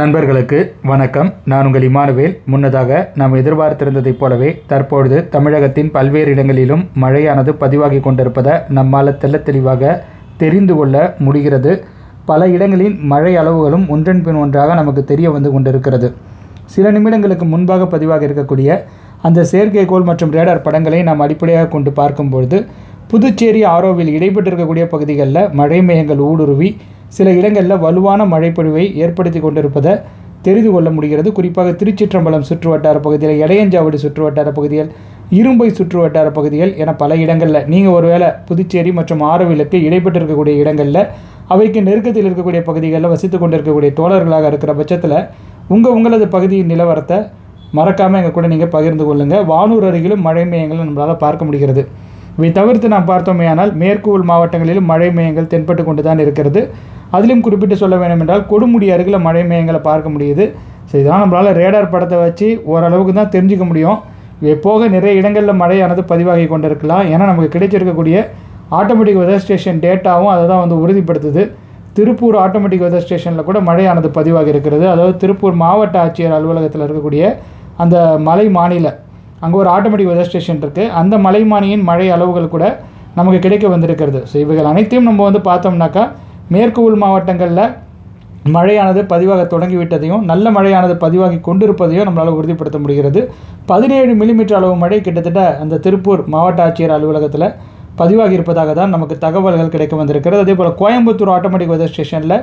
நண்பர்களுக்கு வணக்கம். நான் உங்கள் இமானுவேல். முன்னதாக நாம் எதிர்பார்த்திருந்ததைப் போலவே தற்பொழுது தமிழகத்தின் பல்வேறு இடங்களிலும் மழையானது பதிவாகி கொண்டிருப்பதை நம்மால் தெளிவாக தெரிந்து கொள்ள முடிகிறது. பல இடங்களின் மழை அளவுகளும் ஒன்றன் பின் ஒன்றாக நமக்கு தெரிய வந்து கொண்டிருக்கிறது. சில நிமிடங்களுக்கு முன்பாக பதிவாக இருக்கக்கூடிய அந்த செயற்கைக்கோள் மற்றும் ரேடார் படங்களை நாம் அடிப்படையாக கொண்டு பார்க்கும்பொழுது புதுச்சேரி ஆரோவில் இடைப்பட்டிருக்கக்கூடிய பகுதிகளில் மழை மேகங்கள் ஊடுருவி சில இடங்களில் வலுவான மழைப்பொழிவை ஏற்படுத்தி கொண்டிருப்பதை தெரிந்து கொள்ள முடிகிறது. குறிப்பாக திருச்சிற்றம்பலம் சுற்றுவட்டார பகுதிகள், எடையஞ்சாவடி சுற்றுவட்டார பகுதிகள், இரும்பை சுற்றுவட்டார பகுதிகள் என பல இடங்களில் நீங்கள் ஒருவேளை புதுச்சேரி மற்றும் ஆரோவிலுக்கு இடைப்பட்டிருக்கக்கூடிய இடங்களில் அவைக்கு நெருக்கத்தில் இருக்கக்கூடிய பகுதிகளில் வசித்து கொண்டிருக்கக்கூடிய தோழர்களாக இருக்கிற பட்சத்தில் உங்களது பகுதியின் நிலவரத்தை மறக்காமல் எங்கள் கூட நீங்கள் பகிர்ந்து கொள்ளுங்கள். வானூர் அருகிலும் மழை மேகங்களும் நம்மளால் பார்க்க முடிகிறது. இவை தவிர்த்து நாம் பார்த்தோமே ஆனால் மேற்கு உள் மாவட்டங்களிலும் மழை மேகங்கள் தென்பட்டு கொண்டு தான் இருக்கிறது. அதிலும் குறிப்பிட்டு சொல்ல வேண்டும் என்றால் கொடுமுடி அருகில் மழை மேகங்களை பார்க்க முடியுது. ஸோ இதெல்லாம் நம்மளால் ரேடார் படத்தை வச்சு ஓரளவுக்கு தான் தெரிஞ்சிக்க முடியும். இவை போக நிறைய இடங்களில் மழையானது பதிவாகி கொண்டிருக்கலாம். ஏன்னா நமக்கு கிடைச்சிருக்கக்கூடிய ஆட்டோமேட்டிக் வெதர் ஸ்டேஷன் டேட்டாவும் அதை தான் வந்து உறுதிப்படுத்துது. திருப்பூர் ஆட்டோமேட்டிக் வெதர் ஸ்டேஷனில் கூட மழையானது பதிவாகி இருக்கிறது. அதாவது திருப்பூர் மாவட்ட ஆட்சியர் அலுவலகத்தில் இருக்கக்கூடிய அந்த மலை மாநில அங்கே ஒரு ஆட்டோமேட்டிக் வெதர் ஸ்டேஷன் இருக்குது. அந்த மலைமானியின் மழை அளவுகள் கூட நமக்கு கிடைக்க வந்திருக்கிறது. ஸோ இவைகள் அனைத்தையும் நம்ம வந்து பார்த்தோம்னாக்கா மேற்கு உள் மாவட்டங்களில் மழையானது பதிவாக தொடங்கிவிட்டதையும் நல்ல மழையானது பதிவாகி கொண்டிருப்பதையும் நம்மளால் உறுதிப்படுத்த முடிகிறது. 17 மில்லிமீட்டர் அளவு மழை கிட்டத்தட்ட அந்த திருப்பூர் மாவட்ட ஆட்சியர் அலுவலகத்தில் பதிவாகி இருப்பதாக தான் நமக்கு தகவல்கள் கிடைக்க வந்திருக்கிறது. அதே போல் கோயம்புத்தூர் ஆட்டோமேட்டிக் வெதர் ஸ்டேஷனில்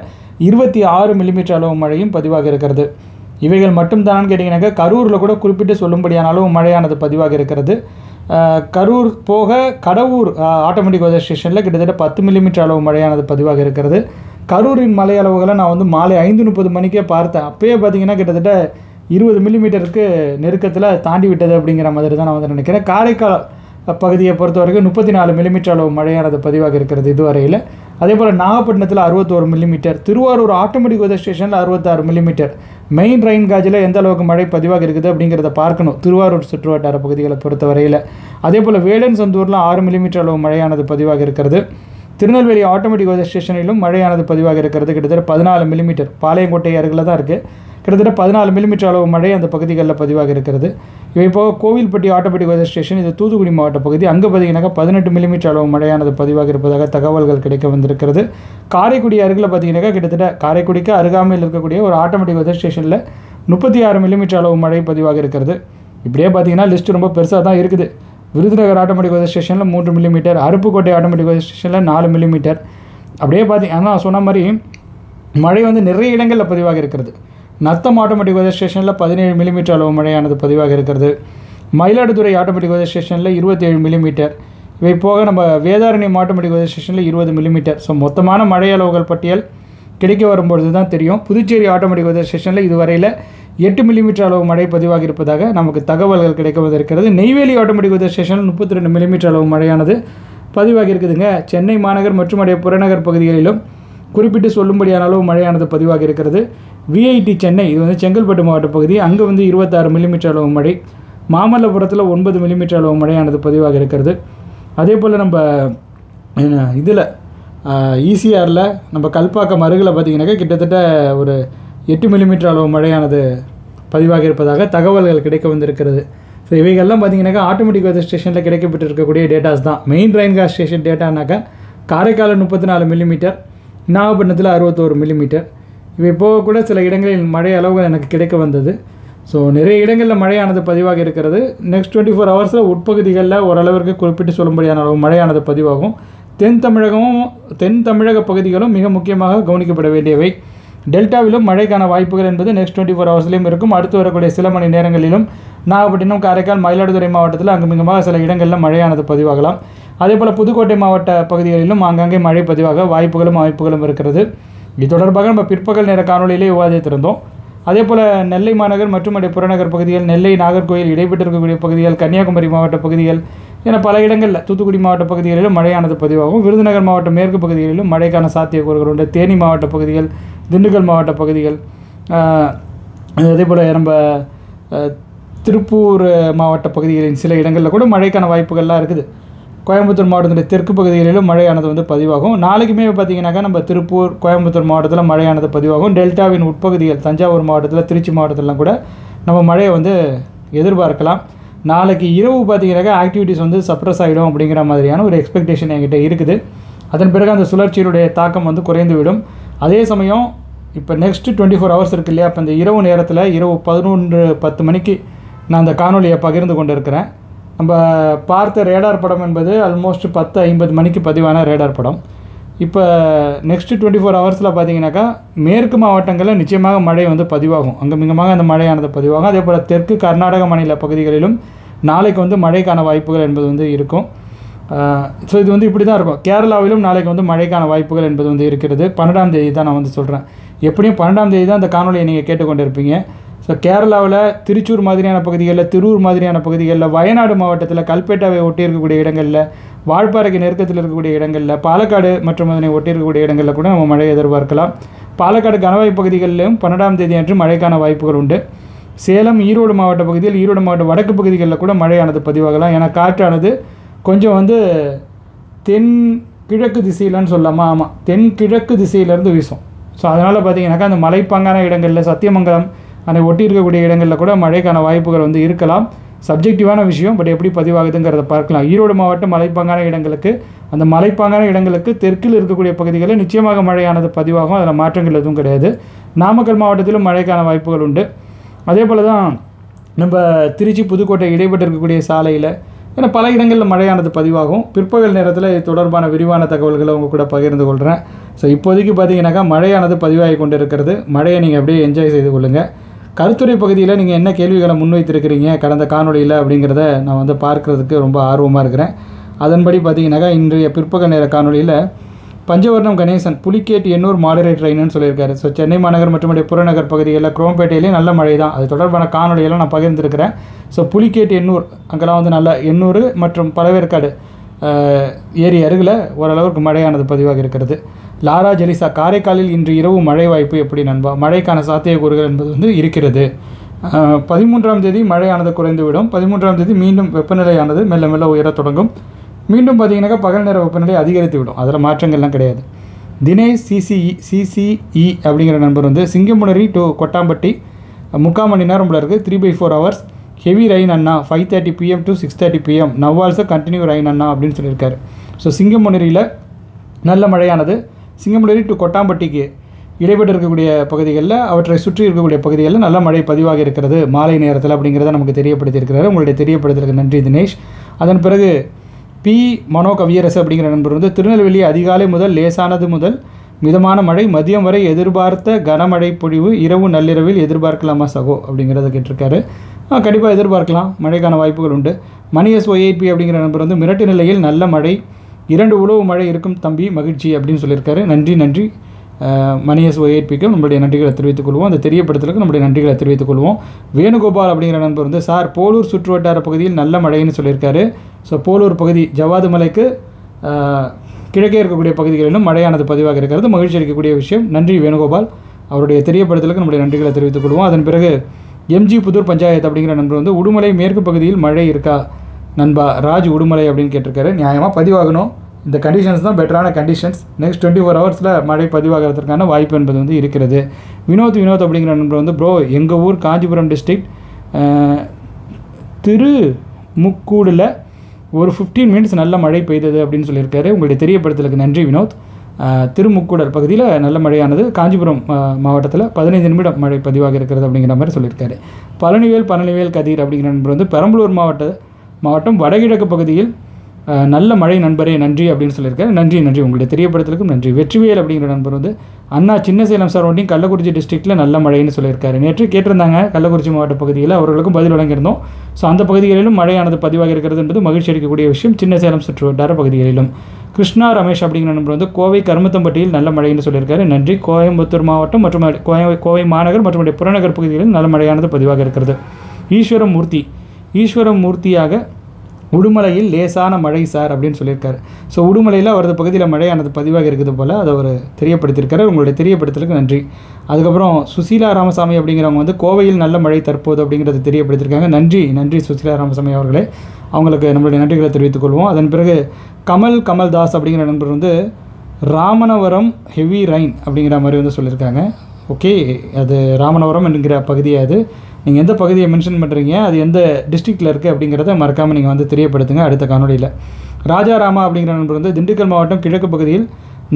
26 மில்லிமீட்டர் அளவு மழையும் பதிவாகி இருக்கிறது. இவைகள் மட்டும் தானு கேட்டிங்கனாக்கா கரூரில் கூட குறிப்பிட்டு சொல்லும்படியான அளவு மழையானது பதிவாக இருக்கிறது. கரூர் போக கடவூர் ஆட்டோமேட்டிக் வெதர் ஸ்டேஷனில் கிட்டத்தட்ட 10 மில்லிமீட்டர் அளவு மழையானது பதிவாக இருக்கிறது. கரூரின் மழை அளவுகளை நான் வந்து மாலை 5:30 மணிக்கே பார்த்தேன். அப்போயே பார்த்தீங்கன்னா கிட்டத்தட்ட 20 மில்லிமீட்டருக்கு நெருக்கத்தில் தாண்டி விட்டது அப்படிங்கிற மாதிரி தான் நான் வந்து நினைக்கிறேன். காரைக்கால் பகுதியை பொறுத்த வரைக்கும் 34 மில்லிமீட்டர் அளவு மழையானது பதிவாக இருக்கிறது இதுவரையில். அதே போல் நாகப்பட்டினத்தில் 61 மில்லிமீட்டர், திருவாரூர் ஆட்டோமேட்டிக் வெதர் ஸ்டேஷனில் 66 மில்லிமீட்டர். மெயின் ரெயின் காஜில் எந்த அளவுக்கு மழை பதிவாக இருக்குது அப்படிங்கிறத பார்க்கணும் திருவாரூர் சுற்றுவட்டார பகுதிகளை பொறுத்த வரையில். அதே போல் வேடன் சந்தூரில் 6 மில்லிமீட்டர் அளவு மழையானது பதிவாக இருக்கிறது. திருநெல்வேலி ஆட்டோமேட்டிக் வெதர் ஸ்டேஷனிலும் மழையானது பதிவாக இருக்கிறது. கிட்டத்தட்ட 14 மில்லிமீட்டர். பாளையங்கோட்டை அருகில் தான் இருக்குது. கிட்டத்தட்ட 14 மில்லிமீட்டர் அளவு மழை அந்த பகுதிகளில் பதிவாக இருக்கிறது. இவை போக கோவில்பட்டி ஆட்டோமேட்டிக் வெதர் ஸ்டேஷன், இது தூத்துக்குடி மாவட்ட பகுதி, அங்கே பார்த்தீங்கன்னாக்கா 18 மில்லிமீட்டர் அளவு மழையானது பதிவாக இருப்பதாக தகவல்கள் கிடைக்க வந்திருக்கிறது. காரைக்குடி அருகில் பார்த்தீங்கன்னாக்கா கிட்டத்தட்ட காரைக்குடிக்கு அருகாமையில் இருக்கக்கூடிய ஒரு ஆட்டோமேட்டிக் வெதர் ஸ்டேஷனில் 36 மில்லிமீட்டர் அளவு மழை பதிவாக இருக்கிறது. இப்படியே பார்த்தீங்கன்னா லிஸ்ட்டு ரொம்ப பெருசாக தான் இருக்குது. விருதுநகர் ஆட்டோமேட்டிக் வெதர் ஸ்டேஷனில் 3 மில்லிமீட்டர், அருப்புக்கோட்டை ஆட்டோமேட்டிக் வெதர் ஸ்டேஷனில் 4 மில்லிமீட்டர். அப்படியே பார்த்தீங்கன்னா சொன்ன மாதிரி மழை வந்து நிறைய இடங்களில் பதிவாக இருக்கிறது. நத்தம் ஆட்டோமேட்டிக் வெதர் ஸ்டேஷனில் 17 மில்லிமீட்டர் அளவு மழையானது பதிவாக இருக்கிறது. மயிலாடுதுறை ஆட்டோமேட்டிக் வெதர் ஸ்டேஷனில் 27 மில்லிமீட்டர். இவை போக நம்ம வேதாரண்யம் ஆட்டோமேட்டிக் வெதர் ஸ்டேஷனில் 20 மில்லிமீட்டர். ஸோ மொத்தமான மழை அளவுகள் பட்டியல் கிடைக்க வரும்பொழுது தான் தெரியும். புதுச்சேரி ஆட்டோமேட்டிக் வெதர் ஸ்டேஷனில் இதுவரையில் 8 மில்லிமீட்டர் அளவு மழை பதிவாகி இருப்பதாக நமக்கு தகவல்கள் கிடைக்க வந்திருக்கிறது. நெய்வேலி ஆட்டோமேட்டிக் வெதர் ஸ்டேஷனில் 32 மில்லிமீட்டர் அளவு மழையானது பதிவாகி இருக்குதுங்க. சென்னை மாநகர் மற்றும் அடைய புறநகர் பகுதிகளிலும் குறிப்பிட்டு சொல்லும்படியான அளவு மழையானது பதிவாக இருக்கிறது. விஐடி சென்னை, இது வந்து செங்கல்பட்டு மாவட்ட பகுதி, அங்கே வந்து 26 மில்லிமீட்டர் அளவு மழை. மாமல்லபுரத்தில் 9 மில்லிமீட்டர் அளவு மழையானது பதிவாக இருக்கிறது. அதே போல் நம்ம இதில் ஈசிஆரில் நம்ம கல்பாக்கம் அருகில் பார்த்திங்கனாக்கா கிட்டத்தட்ட ஒரு 8 மில்லிமீட்டர் அளவு மழையானது பதிவாக இருப்பதாக தகவல்கள் கிடைக்க வந்திருக்கிறது. ஸோ இவைகள்லாம் பார்த்திங்கனாக்கா ஆட்டோமேட்டிக் வெதர் ஸ்டேஷனில் கிடைக்கப்பட்டு இருக்கக்கூடிய டேட்டாஸ் தான். மெயின் ரெயின் காஜ் ஸ்டேஷன் டேட்டானாக்கா காரைக்காலில் 34 மில்லிமீட்டர், நாகப்பட்டினத்தில் 61 மில்லிமீட்டர். இவை போக கூட சில இடங்களில் மழை அளவுகள் எனக்கு கிடைக்க வந்தது. ஸோ நிறைய இடங்களில் மழையானது பதிவாக இருக்கிறது. நெக்ஸ்ட் 24 ஹவர்ஸில் உட்பகுதிகளில் ஓரளவிற்கு குறிப்பிட்டு சொல்லும்படியான அளவு மழையானது பதிவாகும். தென் தமிழக பகுதிகளும் மிக முக்கியமாக கவனிக்கப்பட வேண்டியவை. டெல்டாவிலும் மழைக்கான வாய்ப்புகள் என்பது நெக்ஸ்ட் 24 ஹவர்ஸ்லேயும் இருக்கும். அடுத்து வரக்கூடிய சில மணி நேரங்களிலும் நாகப்பட்டினம், காரைக்கால், மயிலாடுதுறை மாவட்டத்தில் அங்குமிகமாக சில இடங்களில் மழையானது பதிவாகலாம். அதே போல் புதுக்கோட்டை மாவட்ட பகுதிகளிலும் ஆங்காங்கே மழை பதிவாக வாய்ப்புகளும் இருக்கிறது. இது தொடர்பாக நம்ம பிற்பகல் நேர காணொலியிலே விவாதித்திருந்தோம். அதே போல் நெல்லை மாநகர் மற்றும் அடைய புறநகர் பகுதிகள், நெல்லை, நாகர்கோயில் இடைப்பட்டிருக்கக்கூடிய பகுதிகள், கன்னியாகுமரி மாவட்ட பகுதிகள் என பல இடங்களில் தூத்துக்குடி மாவட்ட பகுதிகளிலும் மழையானது பதிவாகும். விருதுநகர் மாவட்ட மேற்கு பகுதிகளிலும் மழைக்கான சாத்தியக்கூறுகள் உண்டு. தேனி மாவட்ட பகுதிகள், திண்டுக்கல் மாவட்ட பகுதிகள், அதே போல் நம்ம திருப்பூர் மாவட்ட பகுதிகளின் சில இடங்களில் கூட மழைக்கான வாய்ப்புகள்லாம் இருக்குது. கோயம்புத்தூர் மாவட்டத்தினுடைய தெற்கு பகுதிகளிலும் மழையானது வந்து பதிவாகும். நாளைக்குமே பார்த்திங்கனாக்கா நம்ம திருப்பூர், கோயம்புத்தூர் மாவட்டத்தில் மழையானது பதிவாகும். டெல்டாவின் உட்பகுதிகள் தஞ்சாவூர் மாவட்டத்தில், திருச்சி மாவட்டத்திலாம் கூட நம்ம மழையை வந்து எதிர்பார்க்கலாம். நாளைக்கு இரவு பார்த்திங்கனாக்கா ஆக்டிவிட்டீஸ் வந்து சப்ரஸ் ஆகிடும் அப்படிங்கிற மாதிரியான ஒரு எக்ஸ்பெக்டேஷன் என்கிட்ட இருக்குது. அதன் பிறகு அந்த சுழற்சியினுடைய தாக்கம் வந்து குறைந்துவிடும். அதே சமயம் இப்போ நெக்ஸ்ட்டு 24 ஹவர்ஸ் இருக்குது இல்லையா, இப்போ இந்த இரவு நேரத்தில் இரவு 11:10 மணிக்கு நான் அந்த காணொலியை பகிர்ந்து கொண்டு இருக்கிறேன். நம்ம பார்த்த ரேடார் படம் என்பது ஆல்மோஸ்ட் 10:50 மணிக்கு பதிவான ரேடார் படம். இப்போ நெக்ஸ்ட்டு 24 ஹவர்ஸில் பார்த்திங்கனாக்கா மேற்கு மாவட்டங்களில் நிச்சயமாக மழை வந்து பதிவாகும். அங்குமிங்கமாக அந்த மழையானது பதிவாகும். அதே போல் தெற்கு கர்நாடக மாநில பகுதிகளிலும் நாளைக்கு வந்து மழைக்கான வாய்ப்புகள் என்பது வந்து இருக்கும். ஸோ இது வந்து இப்படி தான் இருக்கும். கேரளாவிலும் நாளைக்கு வந்து மழைக்கான வாய்ப்புகள் என்பது வந்து இருக்கிறது. 12ஆம் தேதி தான் நான் வந்து சொல்கிறேன். எப்படியும் 12ஆம் தேதி தான் அந்த காணொலியை நீங்கள் கேட்டுக்கொண்டு இருப்பீங்க. ஸோ கேரளாவில் திருச்சூர் மாதிரியான பகுதிகளில், திருவூர் மாதிரியான பகுதிகளில், வயநாடு மாவட்டத்தில் கல்பேட்டாவை ஒட்டி இருக்கக்கூடிய இடங்களில், வால்பாறைக்கு நெருக்கத்தில் இருக்கக்கூடிய இடங்களில், பாலக்காடு மற்றும் அதனை ஒட்டி இருக்கக்கூடிய இடங்களில் கூட நம்ம மழை எதிர்பார்க்கலாம். பாலக்காடு கணவாய் பகுதிகளிலும் 12ஆம் தேதி அன்று மழைக்கான வாய்ப்புகள் உண்டு. சேலம், ஈரோடு மாவட்ட பகுதியில், ஈரோடு மாவட்ட வடக்கு பகுதிகளில் கூட மழையானது பதிவாகலாம். ஏன்னா காற்றானது கொஞ்சம் வந்து தென்கிழக்கு திசையிலன்னு சொல்லலாமா, ஆமாம், தென்கிழக்கு திசையிலேருந்து வீசும். ஸோ அதனால் பார்த்திங்கனாக்கா அந்த மலைப்பாங்கான இடங்களில், சத்தியமங்கலம் அதை ஒட்டி இருக்கக்கூடிய இடங்களில் கூட மழைக்கான வாய்ப்புகள் வந்து இருக்கலாம். சப்ஜெக்டிவான விஷயம், பட் எப்படி பதிவாகுதுங்கிறத பார்க்கலாம். ஈரோடு மாவட்டம் மலைப்பாங்கான இடங்களுக்கு, அந்த மலைப்பாங்கான இடங்களுக்கு தெற்கில் இருக்கக்கூடிய பகுதிகளில் நிச்சயமாக மழையானது பதிவாகும். அதில் மாற்றங்கள் எதுவும் கிடையாது. நாமக்கல் மாவட்டத்திலும் மழைக்கான வாய்ப்புகள் உண்டு. அதே போல் தான் நம்ம திருச்சி புதுக்கோட்டை இடைப்பட்டு இருக்கக்கூடிய சாலையில், ஏன்னா பல இடங்களில் மழையானது பதிவாகும். பிற்பகல் நேரத்தில் இது தொடர்பான விரிவான தகவல்களை உங்கள் கூட பகிர்ந்து கொள்கிறேன். ஸோ இப்போதைக்கு பார்த்தீங்கன்னாக்கா மழையானது பதிவாகி கொண்டு இருக்கிறது. மழையை நீங்கள் அப்படியே என்ஜாய் செய்து கொள்ளுங்கள். கருத்துரை பகுதியில் நீங்கள் என்ன கேள்விகளை முன்வைத்திருக்கிறீங்க கடந்த காணொலியில் அப்படிங்கிறத நான் வந்து பார்க்குறதுக்கு ரொம்ப ஆர்வமாக இருக்கிறேன். அதன்படி பார்த்தீங்கன்னாக்கா இன்றைய பிற்பகல் நேர காணொலியில் பஞ்சவர்ணம் கணேசன் புலிகேட் எண்ணூர் மாடரேட் ட்ரெயின்னு சொல்லியிருக்காரு. ஸோ சென்னை மாநகர் மற்றும் புறநகர் பகுதிகளில் குரோம்பேட்டையிலேயே நல்ல மழை தான். அது தொடர்பான காணொலியெல்லாம் நான் பகிர்ந்துருக்கிறேன். ஸோ புலிகேட் எண்ணூர் அங்கெல்லாம் வந்து நல்ல எண்ணூர் மற்றும் பழவேற்காடு ஏரி அருகில் ஓரளவுக்கு மழையானது பதிவாக இருக்கிறது. லாரா ஜெலிசா காரைக்காலில் இன்று இரவு மழை வாய்ப்பு எப்படி நண்பா? மழைக்கான சாத்தியக்கூறுகள் என்பது வந்து இருக்கிறது. 13ஆம் தேதி மழையானது குறைந்துவிடும். 13ஆம் தேதி மீண்டும் வெப்பநிலையானது மெல்ல மெல்ல உயரத் தொடங்கும். மீண்டும் பார்த்தீங்கன்னாக்கா பகல் நேர வெப்பநிலை அதிகரித்து விடும். அதில் மாற்றங்கள்லாம் கிடையாது. தினேஷ் சிசிஇ அப்படிங்கிற நண்பர் வந்து சிங்கமுனரி டு கொட்டாம்பட்டி 3/4 மணி நேரம் போல இருக்குது. 3/4 ஹவர்ஸ் ஹெவி ரைன் அண்ணா 5:30 PM to 6:30 PM now also continue rain அண்ணா அப்படின்னு சொல்லியிருக்காரு. ஸோ சிங்கமுனரியில் நல்ல மழையானது சிங்கமுனரி டு கொட்டாம்பட்டிக்கு இடைப்பட்டு இருக்கக்கூடிய பகுதிகளில், அவற்றை சுற்றி இருக்கக்கூடிய பகுதிகளில் நல்ல மழை பதிவாக இருக்கிறது மாலை நேரத்தில் அப்படிங்கிறத நமக்கு தெரியப்படுத்தியிருக்கிறாரு. உங்களுடைய தெரியப்படுத்தலுக்கு நன்றி தினேஷ். அதன் பிறகு பி மனோ கவியரசு அப்படிங்கிற நண்பர் வந்து திருநெல்வேலி அதிகாலை முதல் லேசானது முதல் மிதமான மழை, மதியம் வரை எதிர்பார்த்த கனமழை பொழிவு, இரவு நள்ளிரவில் எதிர்பார்க்கலாமா சகோ அப்படிங்கிறத கேட்டிருக்காரு. கண்டிப்பாக எதிர்பார்க்கலாம், மழைக்கான வாய்ப்புகள் உண்டு. மணி SYP அப்படிங்கிற நண்பர் வந்து மிரட்டு நிலையில் நல்ல மழை, 2 உழவு மழை இருக்கும் தம்பி, மகிழ்ச்சி அப்படின்னு சொல்லியிருக்காரு. நன்றி மணி SYPக்கு நம்மளுடைய நன்றிகளை தெரிவித்துக் கொள்வோம். அந்த தெரியப்படுத்தலுக்கு நம்முடைய நன்றிகளை தெரிவித்துக் கொள்வோம். வேணுகோபால் அப்படிங்கிற நண்பர் வந்து சார் போலூர் சுற்று வட்டார பகுதியில் நல்ல மழைன்னு சொல்லியிருக்காரு. ஸோ போலூர் பகுதி ஜவாது மலைக்கு கிழக்கே இருக்கக்கூடிய பகுதிகளிலும் மழையானது பதிவாக இருக்கிறது. மகிழ்ச்சி அளிக்கக்கூடிய விஷயம். நன்றி வேணுகோபால், அவருடைய தெரியப்படுத்தலுக்கு நம்முடைய நன்றிகளை தெரிவித்துக் கொள்வோம். அதன் பிறகு MG புதூர் பஞ்சாயத்து அப்படிங்கிற நண்பர் வந்து உடுமலை மேற்கு பகுதியில் மழை இருக்கா நண்பா? ராஜ் உடுமலை அப்படின்னு கேட்டிருக்காரு. நியாயமாக பதிவாகணும். இந்த கண்டிஷன்ஸ் தான் பெட்டரான கண்டிஷன்ஸ். நெக்ஸ்ட் 24 ஹவர்ஸில் மழை பதிவாகிறதுக்கான வாய்ப்பு என்பது வந்து இருக்கிறது. வினோத் அப்படிங்கிற நண்பர் வந்து ப்ரோ எங்கள் ஊர் காஞ்சிபுரம் டிஸ்ட்ரிக்ட் திருமுக்கூடில் ஒரு 15 மினிட்ஸ் நல்ல மழை பெய்தது அப்படின்னு சொல்லியிருக்காரு. உங்களுடைய தெரியப்படுத்தலுக்கு நன்றி வினோத். திருமுக்கூடல் பகுதியில் நல்ல மழையானது காஞ்சிபுரம் மாவட்டத்தில் 15 நிமிடம் மழை பதிவாக இருக்கிறது அப்படிங்கிற மாதிரி சொல்லியிருக்காரு. பழனிவேல் கதிர் அப்படிங்கிற நண்பர் வந்து பெரம்பலூர் மாவட்டம் வடகிழக்கு பகுதியில் நல்ல மழை நண்பரே நன்றி அப்படின்னு சொல்லியிருக்காரு. நன்றி உங்களுடைய தெரியப்படுத்தலுக்கும் நன்றி. வெற்றிவேல் அப்படிங்கிற நண்பர் வந்து அண்ணா சின்ன சேலம் சரௌண்டிங் கள்ளக்குறிச்சி டிஸ்ட்ரிக்ட்டில் நல்ல மழைன்னு சொல்லியிருக்காரு. நேற்று கேட்டிருந்தாங்க கள்ளக்குறிச்சி மாவட்ட பகுதியில், அவர்களுக்கும் பதில் வழங்கியிருந்தோம். ஸோ அந்த பகுதிகளிலும் மழையானது பதிவாக இருக்கிறது என்பது மகிழ்ச்சி அளிக்கக்கூடிய விஷயம். சின்ன சேலம் சுற்று வட்டார பகுதிகளிலும். கிருஷ்ணா ரமேஷ் அப்படிங்கிற நண்பர் வந்து கோவை கருமத்தம்பட்டியில் நல்ல மழைன்னு சொல்லியிருக்காரு. நன்றி. கோயம்புத்தூர் மாவட்டம் மற்றும் கோவை மாநகர் மற்றும் புறநகர் பகுதிகளில் நல்ல மழையானது பதிவாக இருக்கிறது. ஈஸ்வரமூர்த்தியாக உடுமலையில் லேசான மழை சார் அப்படின்னு சொல்லியிருக்காரு. ஸோ உடுமலையில் அவரது பகுதியில் மழையானது பதிவாக இருக்குது போல் அதை அவர் தெரியப்படுத்தியிருக்காரு. உங்களுடைய தெரியப்படுத்தலுக்கு நன்றி. அதுக்கப்புறம் சுசீலா ராமசாமி அப்படிங்கிறவங்க வந்து கோவையில் நல்ல மழை தற்போது அப்படிங்கிறத தெரியப்படுத்தியிருக்காங்க. நன்றி சுசீலா ராமசாமி அவர்களே, அவங்களுக்கு நம்மளுடைய நன்றிகளை தெரிவித்துக் கொள்வோம். அதன் பிறகு கமல்தாஸ் அப்படிங்கிற நண்பர் வந்து ராமநாதபுரம் ஹெவி ரைன் அப்படிங்கிற மாதிரி வந்து சொல்லியிருக்காங்க. ஓகே, அது ராமநாதபுரம் என்கிற பகுதியை, அது நீங்கள் எந்த பகுதியை மென்ஷன் பண்ணுறீங்க, அது எந்த டிஸ்ட்ரிக்டில் இருக்குது அப்படிங்கிறத மறக்காமல் நீங்கள் வந்து தெரியப்படுத்துங்க அடுத்த காணொலியில். ராஜாராமா அப்படிங்கிற நண்பர் வந்து திண்டுக்கல் மாவட்டம் கிழக்கு பகுதியில்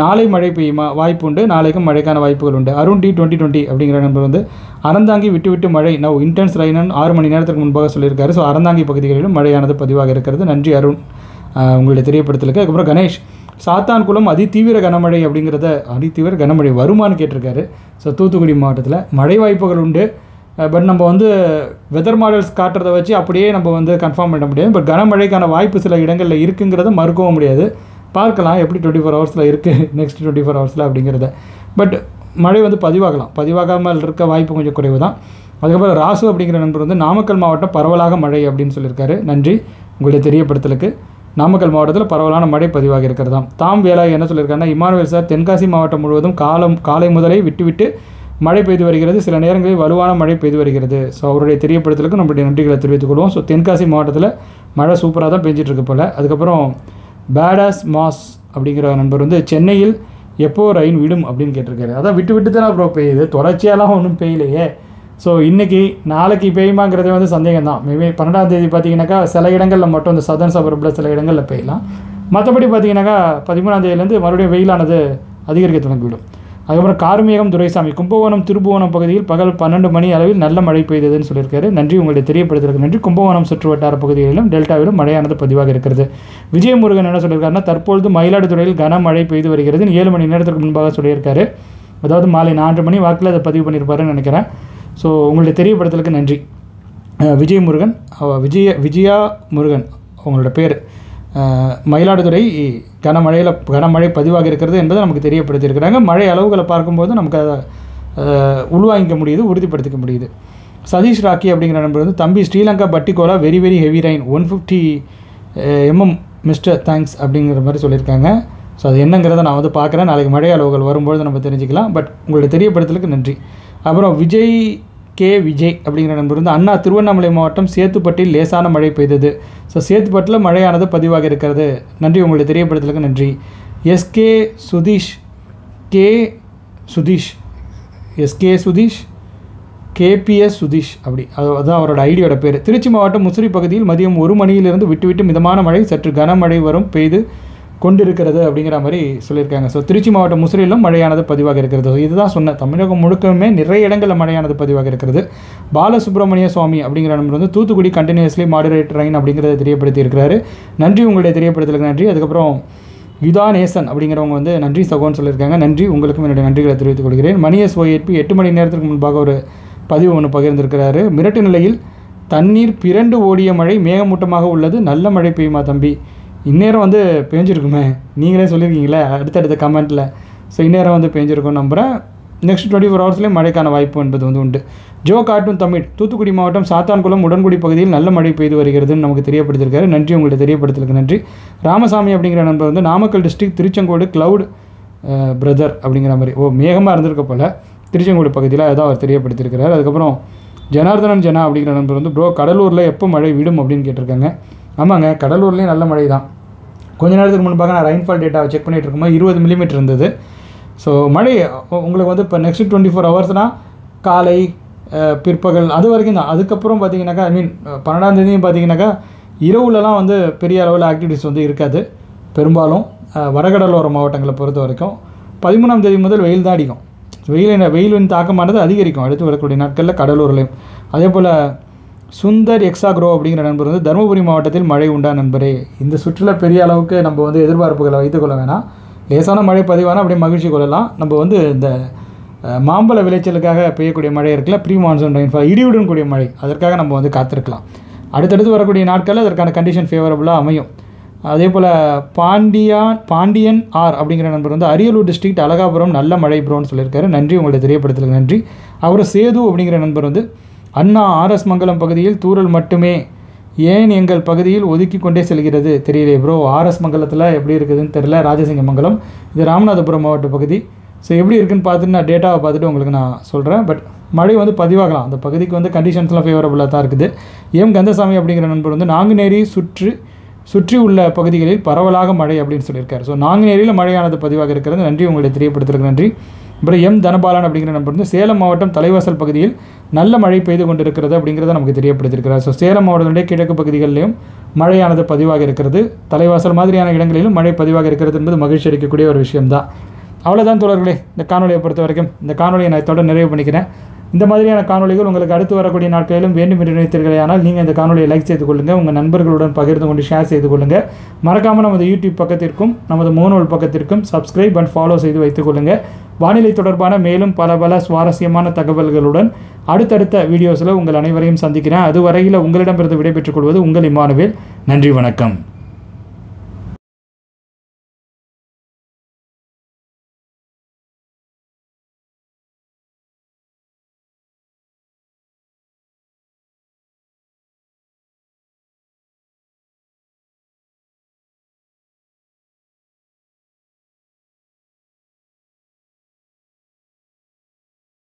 நாளை மழை பெய்யுமா, வாய்ப்பு உண்டு, நாளைக்கும் மழைக்கான வாய்ப்புகள் உண்டு. அருண் டி 2020 அப்படிங்கிற நண்பர் வந்து அறந்தாங்கி விட்டு விட்டு மழை நவ் இன்டென்ஸ் ரைனன் 6 மணி நேரத்துக்கு முன்பாக சொல்லியிருக்காரு. ஸோ அறந்தாங்கி பகுதிகளிலும் மழையானது பதிவாக இருக்கிறது. நன்றி அருண் உங்களுடைய தெரியப்படுத்தலுக்கு. அதுக்கப்புறம் கணேஷ் சாத்தான்குளம் அதிதீவிர கனமழை அப்படிங்கிறத அதிதீவிர கனமழை வருமானு கேட்டிருக்காரு. ஸோ தூத்துக்குடி மாவட்டத்தில் மழை வாய்ப்புகள் உண்டு. பட் நம்ம வந்து வெதர் மாடல்ஸ் காட்டுறதை வச்சு அப்படியே நம்ம வந்து கன்ஃபார்ம் பண்ண முடியாது. பட் கனமழைக்கான வாய்ப்பு சில இடங்களில் இருக்குங்கிறத மறுக்கவும் முடியாது. பார்க்கலாம் எப்படி 24 ஹவர்ஸில் இருக்குது நெக்ஸ்ட் 24 ஹவர்ஸில் அப்படிங்கிறத. பட் மழை வந்து பதிவாகாமல் இருக்க வாய்ப்பு கொஞ்சம் குறைவு தான். அதுக்கப்புறம் ராசு அப்படிங்கிற நண்பர் வந்து நாமக்கல் மாவட்டம் பரவலாக மழை அப்படின்னு சொல்லியிருக்காரு. நன்றி உங்களுடைய தெரியப்படுத்தலுக்கு. நாமக்கல் மாவட்டத்தில் பரவலான மழை பதிவாக இருக்கிறதாம். தாம் வேலாய் என்ன சொல்லியிருக்காருன்னா, இமானுவேல் சார் தென்காசி மாவட்டம் முழுவதும் காலை முதலே விட்டு மழை பெய்து வருகிறது, சில நேரங்களில் வலுவான மழை பெய்து வருகிறது. ஸோ அவருடைய தெரியப்படுத்தலுக்கு நம்மளுடைய நன்றிகளை தெரிவித்துக் கொள்வோம். ஸோ தென்காசி மாவட்டத்தில் மழை சூப்பராக தான் பெஞ்சிட்ருக்கு போல். அதுக்கப்புறம் பேடாஸ் மாஸ் அப்படிங்கிற நண்பர் வந்து சென்னையில் எப்போ ரெயின் விடும் அப்படின்னு கேட்டிருக்காரு. அதான் விட்டு தானே அப்புறம் பெய்யுது, தொடர்ச்சியாலாம் ஒன்றும் பெய்யலையே. ஸோ இன்றைக்கி நாளைக்கு பெய்யுமாங்கிறதே வந்து சந்தேகம் தான். மேபி 12ஆம் தேதி பார்த்தீங்கன்னாக்கா சில இடங்களில் மட்டும் இந்த சதர்ன் சபர்பில் சில இடங்களில் பெய்யலாம். மற்றபடி பார்த்தீங்கன்னாக்கா 13ஆம் தேதியிலேருந்து மறுபடியும் வெயிலானது அதிகரிக்க தொடங்கிவிடும். அதுக்கப்புறம் கார்மேகம் துரைசாமி கும்பகோணம் திருப்புவனம் பகுதியில் பகல் 12 மணி அளவில் நல்ல மழை பெய்ததுன்னு சொல்லியிருக்காரு. நன்றி உங்களுடைய தெரியப்படுத்துறதுக்கு நன்றி. கும்பகோணம் சுற்று வட்டார பகுதிகளிலும் டெல்டாவிலும் மழையானது பதிவாக இருக்கிறது. விஜயமுருகன் என்ன சொல்லியிருக்காருன்னா, தற்பொழுது மயிலாடுதுறையில் கனமழை பெய்து வருகிறது 7 மணி நேரத்துக்கு முன்பாக சொல்லியிருக்காரு. அதாவது மாலை 4 மணி வாக்கில் அதை பதிவு பண்ணியிருப்பாருன்னு நினைக்கிறேன். ஸோ உங்களுடைய தெரியப்படுத்தலுக்கு நன்றி. விஜயமுருகன் விஜயா முருகன் உங்களோட பேர். மயிலாடுதுறை கனமழை பதிவாக இருக்கிறது என்பதை நமக்கு தெரியப்படுத்தியிருக்கிறாங்க. மழை அளவுகளை பார்க்கும்போது நமக்கு அதை உள்வாங்கிக்க முடியுது, உறுதிப்படுத்திக்க முடியுது. சதீஷ் ராக்கி அப்படிங்கிற நண்பர் வந்து தம்பி Sri Lanka Batticaloa very heavy rain 150 mm mister thanks அப்படிங்கிற மாதிரி சொல்லியிருக்காங்க. ஸோ அது என்னங்கிறத நான் வந்து பார்க்குறேன். நாளைக்கு மழை அளவுகள் வரும்பொழுது நம்ம தெரிஞ்சுக்கலாம். பட் உங்களுடைய தெரியப்படுத்தலுக்கு நன்றி. அப்புறம் விஜய் அப்படிங்கிற நண்பர் வந்து அண்ணா திருவண்ணாமலை மாவட்டம் சேத்துப்பட்டில் லேசான மழை பெய்தது. ஸோ சேத்துப்பட்டில் மழையானது பதிவாக இருக்கிறது. நன்றி உங்களுடைய தெரியப்படுத்தலுக்கு நன்றி. எஸ்கே சுதீஷ் கேபிஎஸ் சுதீஷ் அதுதான் அவரோட ஐடியோட பேர். திருச்சி மாவட்டம் முசிறி பகுதியில் மதியம் 1 மணியிலிருந்து விட்டு மிதமான மழை சற்று கனமழை பெய்து கொண்டிருக்கிறது அப்படிங்கிற மாதிரி சொல்லியிருக்காங்க. ஸோ திருச்சி மாவட்டம் முசிறியிலும் மழையானது பதிவாக இருக்கிறது. ஸோ இதுதான் சொன்னேன், தமிழகம் முழுக்கமே நிறைய இடங்களில் மழையானது பதிவாக இருக்கிறது. பாலசுப்ரமணிய சுவாமி அப்படிங்கிற நம்பர் வந்து தூத்துக்குடி கண்டினியூஸ்லி மாடரேட் ரைன் அப்படிங்கிறத தெரியப்படுத்தி இருக்கிறாரு. நன்றி உங்களுடைய தெரியப்படுத்தலுக்கு நன்றி. அதுக்கப்புறம் யுதாநேசன் அப்படிங்கிறவங்க வந்து நன்றி சகோன்னு சொல்லியிருக்காங்க. நன்றி உங்களுக்கும் என்னுடைய நன்றிகளை தெரிவித்துக் கொள்கிறேன். மணியஸ் OAP 8 மணி நேரத்துக்கு முன்பாக ஒரு பதிவு ஒன்று பகிர்ந்திருக்கிறாரு. மிரட்டு நிலையில் தண்ணீர் பிறண்டு ஓடிய மழை மேகமூட்டமாக உள்ளது, நல்ல மழை பெய்யுமா தம்பி? இந்நேரம் வந்து பேஞ்சிருக்குமே, நீங்களே சொல்லியிருக்கீங்களே அடுத்தடுத்த கமெண்ட்டில். ஸோ இந்நேரம் வந்து பேஞ்சிருக்கும் நம்புகிறேன். நெக்ஸ்ட் 24 ஹவர்ஸ்லேயே மழைக்கான வாய்ப்பு என்பது வந்து உண்டு. ஜோ கார்ட்டூன் தமிழ் தூத்துக்குடி மாவட்டம் சாத்தான்குளம் உடன்குடி பகுதியில் நல்ல மழை பெய்து வருகிறதுன்னு நமக்கு தெரியப்படுத்திருக்காரு. நன்றி உங்களுடைய தெரியப்படுத்தலுக்கு நன்றி. ராமசாமி அப்படிங்கிற நண்பர் வந்து Namakkal district Tiruchengode cloud brother அப்படிங்கிற மாதிரி மேகமாக இருந்திருக்க போல் திருச்செங்கோடு பகுதியில் அதான் அவர் தெரியப்படுத்தியிருக்கிறார். அதுக்கப்புறம் ஜனார்தனன் அப்படிங்கிற நண்பர் வந்து கடலூரில் எப்போ மழை விடும் அப்படின்னு கேட்டிருக்காங்க. ஆமாங்க, கடலூர்லேயும் நல்ல மழை தான். கொஞ்ச நேரத்துக்கு முன்பாக நான் ரெயின்ஃபால் டேட்டாவை செக் பண்ணிகிட்டு இருக்கும்போது 20 மில்லிமீட்டர் இருந்தது. ஸோ மழை உங்களுக்கு வந்து இப்போ நெக்ஸ்ட் 24 ஹவர்ஸ்னால் காலை பிற்பகல் அது வரைக்கும் தான். அதுக்கப்புறம் பார்த்தீங்கன்னாக்கா 12ஆம் தேதியும் பார்த்தீங்கன்னாக்கா இரவுலலாம் வந்து பெரிய அளவில் ஆக்டிவிட்டிஸ் வந்து இருக்காது. பெரும்பாலும் வடகடலோர மாவட்டங்களை பொறுத்த வரைக்கும் 13ஆம் தேதி முதல் வெயில் தான் அடிக்கும். வெயிலின் தாக்கமானது அதிகரிக்கும் அடுத்து வரக்கூடிய நாட்களில் கடலூர்லையும். அதே போல் சுந்தர் எக்ஸாக்ரோ அப்படிங்கிற நண்பர் வந்து தருமபுரி மாவட்டத்தில் மழை உண்டா நண்பரே? இந்த சுற்றுலா பெரிய அளவுக்கு நம்ம வந்து எதிர்பார்ப்புகளை வைத்துக்கொள்ள வேணாம். லேசான மழை பதிவான அப்படியே மகிழ்ச்சி கொள்ளலாம். நம்ம வந்து இந்த மாம்பழ விளைச்சலுக்காக பெய்யக்கூடிய மழை இருக்குல்ல, ப்ரீ மான்சூன் ரெயின்ஃபால் இடியுடன் கூடிய மழை, அதற்காக நம்ம வந்து காத்திருக்கலாம். அடுத்தடுத்து வரக்கூடிய நாட்களில் அதற்கான கண்டிஷன் ஃபேவரபுளாக அமையும். அதே போல் பாண்டியன் அப்படிங்கிற நண்பர் வந்து அரியலூர் டிஸ்ட்ரிக்ட் அழகாபுரம் நல்ல மழை ப்ரோன்னு சொல்லியிருக்காரு. நன்றி உங்களுடைய தெரியப்படுத்தலுக்கு நன்றி. அப்புறம் சேது அப்படிங்கிற நண்பர் வந்து அண்ணா RS மங்கலம் பகுதியில் தூறல் மட்டுமே ஏன் எங்கள் பகுதியில் ஒதுக்கி கொண்டே செல்கிறது தெரியலையே ப்ரோ. ஆர்எஸ் மங்கலத்தில் எப்படி இருக்குதுன்னு தெரில. ராஜசிங்கமங்கலம் இது ராமநாதபுரம் மாவட்ட பகுதி. ஸோ எப்படி இருக்குதுன்னு பார்த்துட்டு நான் டேட்டாவை பார்த்துட்டு உங்களுக்கு நான் சொல்கிறேன். பட் மழை வந்து பதிவாகலாம். அந்த பகுதிக்கு வந்து கண்டிஷன்ஸ்லாம் ஃபேவரபுளாக தான் இருக்குது. கந்தசாமி அப்படிங்கிற நண்பர் வந்து நாங்குநேரி சுற்றி உள்ள பகுதிகளில் பரவலாக மழை அப்படின்னு சொல்லியிருக்காரு. ஸோ நாங்குநேரியில் மழையானது பதிவாக இருக்கிறது. நன்றி, உங்களை தெரியப்படுத்துறதுக்கு நன்றி. அப்புறம் தனபாலன் அப்படிங்கிற நண்பர் வந்து சேலம் மாவட்டம் தலைவாசல் பகுதியில் நல்ல மழை பெய்து கொண்டிருக்கிறது அப்படிங்கிறத நமக்கு தெரியப்படுத்தியிருக்கிறார். ஸோ சேலம் மாவட்டத்தினுடைய கிழக்கு பகுதிகளிலும் மழையானது பதிவாக இருக்கிறது. தலைவாசல் மாதிரியான இடங்களிலும் மழை பதிவாக இருக்கிறது என்பது மகிழ்ச்சி அளிக்கக்கூடிய ஒரு விஷயம்தான். அவ்வளோதான் தோழர்களே, இந்த காணொலியை பொறுத்த வரைக்கும். இந்த காணொலியை நான் இதோட நிறைவு பண்ணிக்கிறேன். இந்த மாதிரியான காணொலிகள் உங்களுக்கு அடுத்து வரக்கூடிய நாட்களிலும் வேண்டும் என்று நினைத்தீர்களே ஆனால் நீங்கள் இந்த காணொலியை லைக் செய்து கொள்ளுங்கள், உங்கள் நண்பர்களுடன் பகிர்ந்து கொண்டு ஷேர் செய்து கொள்ளுங்கள். மறக்காமல் நமது யூடியூப் பக்கத்திற்கும் நமது முகநூல் பக்கத்திற்கும் சப்ஸ்கிரைப் அண்ட் ஃபாலோ செய்து வைத்துக் கொள்ளுங்கள். வானிலை தொடர்பான மேலும் பல சுவாரஸ்யமான தகவல்களுடன் அடுத்தடுத்த வீடியோஸில் உங்கள் அனைவரையும் சந்திக்கிறேன். அதுவரையில் உங்களிடமிருந்து விடைபெற்றுக் கொள்வது உங்கள் இமானுவேல். நன்றி, வணக்கம்.